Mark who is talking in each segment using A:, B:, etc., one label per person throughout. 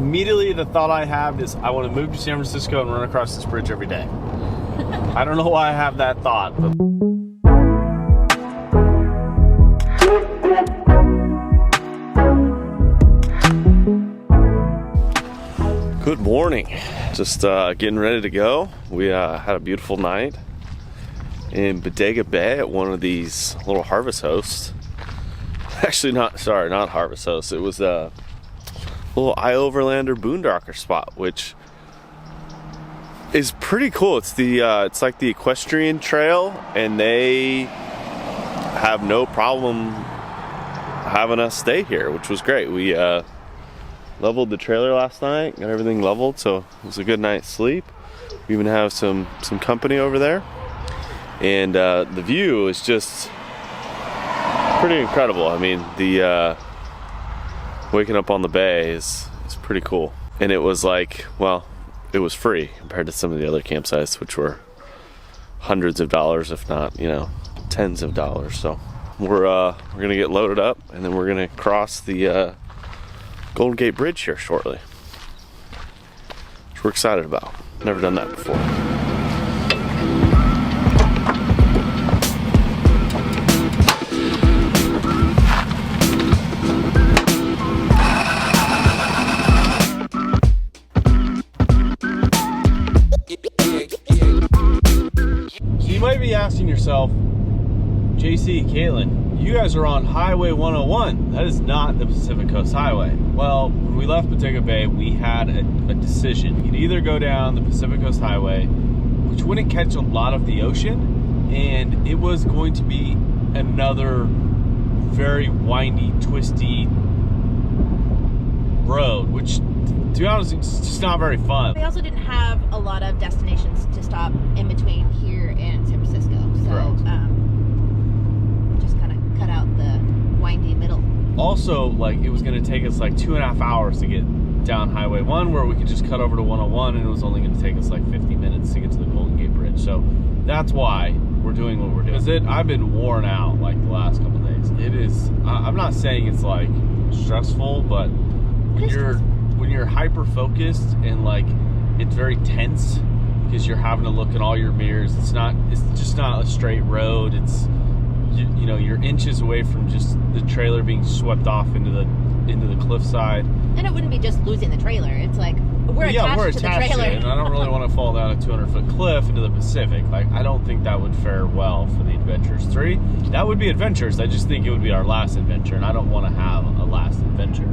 A: immediately the thought I have is I want to move to San Francisco and run across this bridge every day. I don't know why I have that thought, but... Good morning. Just getting ready to go. We had a beautiful night in Bodega Bay at one of these little harvest hosts. Actually, not harvest hosts. It was a little iOverlander boondocker spot, which is pretty cool. It's it's like the equestrian trail, and they have no problem having us stay here, which was great. We leveled the trailer last night, got everything leveled, so it was a good night's sleep. We even have some company over there, and the view is just pretty incredible. I mean, the waking up on the bay is pretty cool. And it was like, well, it was free compared to some of the other campsites, which were hundreds of dollars, if not, tens of dollars. So we're gonna get loaded up, and then we're gonna cross the Golden Gate Bridge here shortly, which we're excited about. Never done that before. So you might be asking yourself, JC, Caitlin, you guys are on Highway 101. That is not the Pacific Coast Highway. Well, when we left Bodega Bay, we had a decision. We could either go down the Pacific Coast Highway, which wouldn't catch a lot of the ocean, and it was going to be another very windy, twisty road, which, to be honest, it's just not very fun.
B: They also didn't have a lot of destinations to stop in between here and San Francisco. So, cut out the windy middle. Also, it was going to take us 2.5 hours to get down Highway 1, where we could just cut over to 101, and it was only going to take us 50 minutes to get to the Golden Gate Bridge. So that's why we're doing what we're doing. I've been worn out the last couple of days. It is, I'm not saying it's stressful, but when you're hyper focused and it's very tense because you're having to look in all your mirrors. It's just not a straight road. It's you're inches away from just the trailer being swept off into the cliffside. And it wouldn't be just losing the trailer. It's we're attached to the trailer. And I don't really want to fall down a 200-foot cliff into the Pacific. I don't think that would fare well for the Adventures 3. That would be adventures. I just think it would be our last adventure, and I don't want to have a last adventure.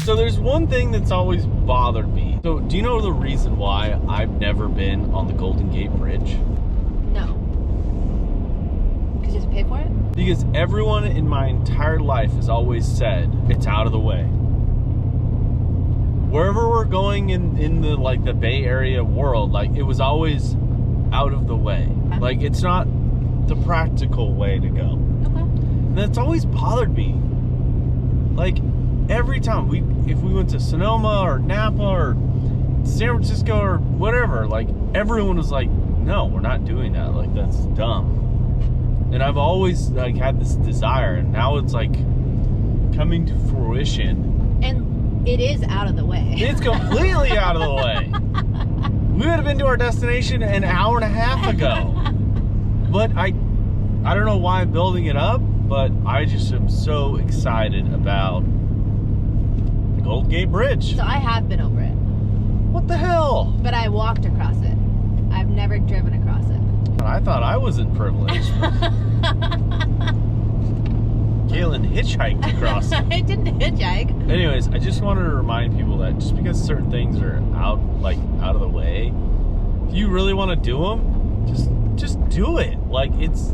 B: So there's one thing that's always bothered me. So do you know the reason why I've never been on the Golden Gate Bridge? No. Because you have to pay for it?
A: Because everyone in my entire life has always said it's out of the way. Wherever we're going in the Bay Area world, it was always out of the way. Okay. It's not the practical way to go. Okay. And that's always bothered me. Every time if we went to Sonoma or Napa or San Francisco or whatever, everyone was no, we're not doing that. That's dumb. And I've always had this desire, and now it's coming to fruition. And it is out of the way. It's completely out of the way. We would have been to our destination an hour and a half ago. But I don't know why I'm building it up, but I just am so excited about the Golden Gate Bridge. So I have been over it. What the hell? But I walked across it. I've never driven across it. I thought I wasn't privileged. Caitlin hitchhiked across it. I didn't hitchhike. Anyways, I just wanted to remind people that just because certain things are out of the way, if you really want to do them, just do it. It's,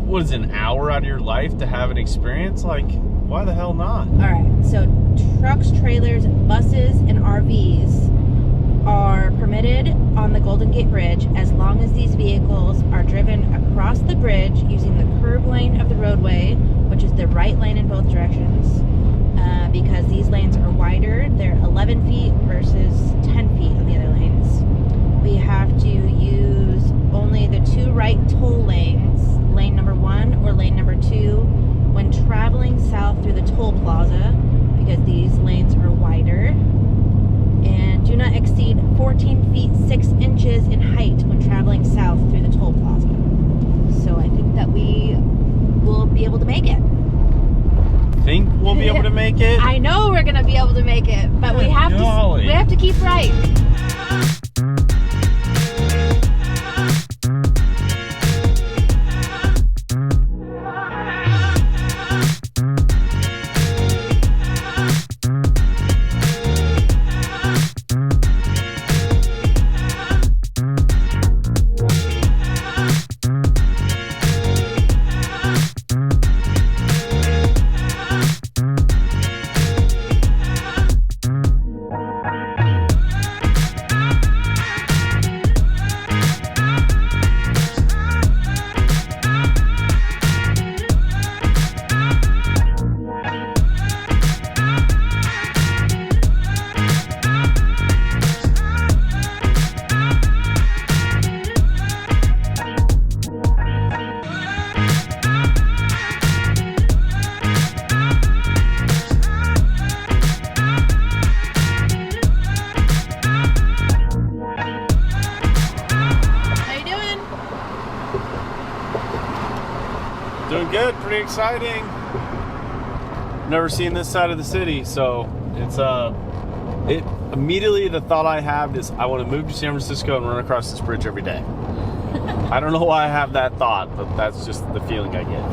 A: what is it, an hour out of your life to have an experience? Why the hell not? All right, so trucks, trailers, buses, and RVs are permitted on the Golden Gate Bridge as long as these vehicles are driven across the bridge using the curb lane of the roadway, which is the right lane in both directions. Because these lanes are wider, they're
C: traveling south through the toll plaza, because these lanes are wider, and do not exceed 14 feet 6 inches in height when traveling south through the toll plaza. So I think that we will be able to make it.
B: Think we'll be able to make it?
C: I know we're gonna be able to make it, but we have to keep right.
B: Doing good, pretty exciting. Never seen this side of the city, so it's immediately the thought I have is I want to move to San Francisco and run across this bridge every day. I don't know why I have that thought, but that's just the feeling I get.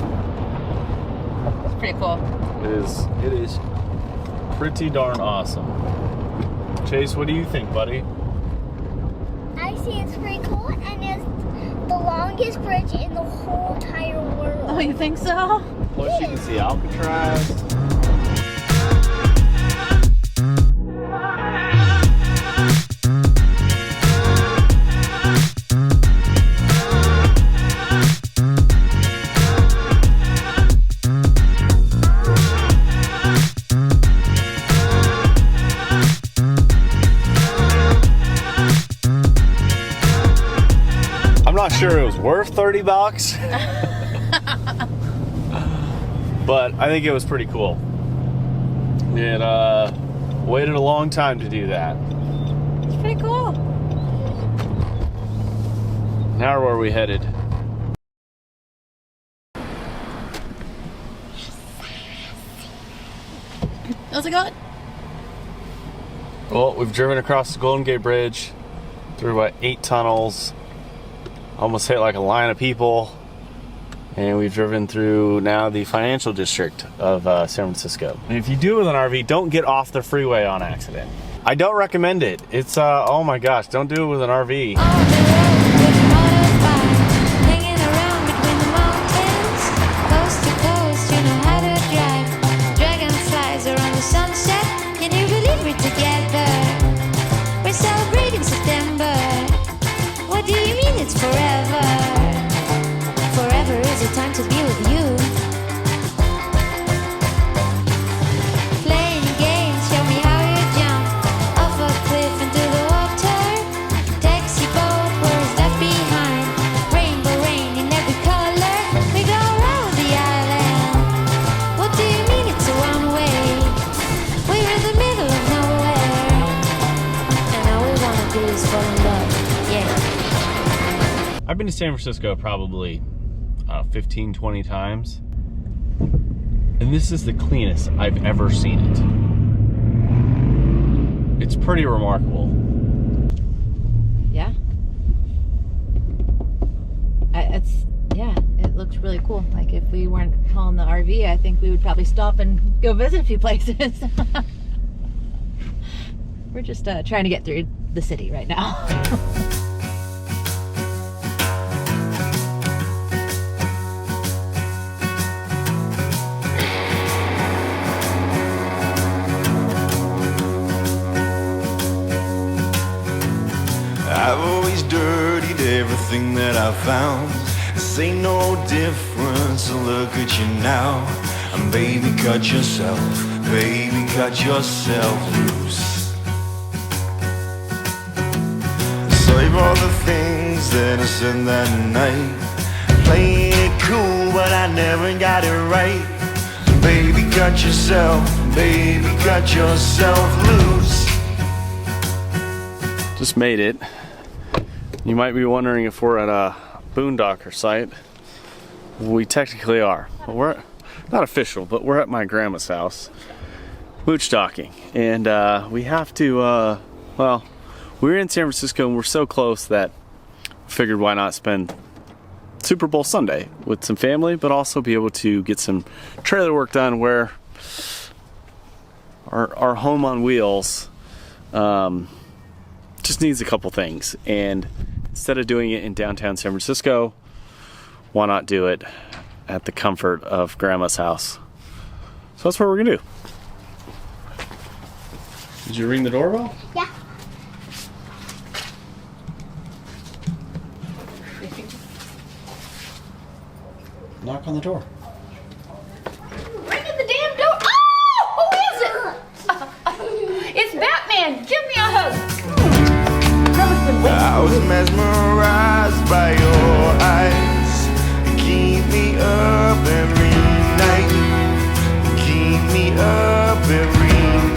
C: It's pretty cool.
B: It is pretty darn awesome. Chase, what do you think, buddy?
D: I see it's pretty cool, and it's the longest bridge in the whole entire world.
C: Oh, you think so?
B: Plus you can see Alcatraz. I'm not sure it was worth $30, but I think it was pretty cool. It waited a long time to do that.
C: It's pretty cool.
B: Now where are we headed?
C: How's it going?
B: Well, we've driven across the Golden Gate Bridge through about 8 tunnels. Almost hit like a line of people, and we've driven through now the financial district of San Francisco. And if you do it with an RV, don't get off the freeway on accident. I don't recommend it. It's oh my gosh, don't do it with an RV.
D: It's forever. Forever is a time to be with you. Playing games, show me how you jump off a cliff into the water. Taxi boat, where's left behind? Rainbow rain in every color. We go around the island. What do you mean it's a one way? We're in the middle of nowhere, and all we wanna do is fall in love. Yeah.
B: I've been to San Francisco probably 15, 20 times. And this is the cleanest I've ever seen it. It's pretty remarkable.
C: Yeah. It looks really cool. Like if we weren't hauling the RV, I think we would probably stop and go visit a few places. We're just trying to get through the city right now.
E: I've always dirtied everything that I found. This ain't no difference, so look at you now. And baby, cut yourself loose. Save all the things that I said that night. Playing it cool, but I never got it right. Baby, cut yourself loose.
A: Just made it. You might be wondering if we're at a boondocker site. We technically are. But we're not official, but we're at my grandma's house, mooch docking, and we have to. Well, we're in San Francisco, and we're so close that we figured why not spend Super Bowl Sunday with some family, but also be able to get some trailer work done where our home on wheels just needs a couple things. And instead of doing it in downtown San Francisco, why not do it at the comfort of Grandma's house? So that's what we're gonna do. Did you ring the doorbell?
D: Yeah.
A: Knock on the door.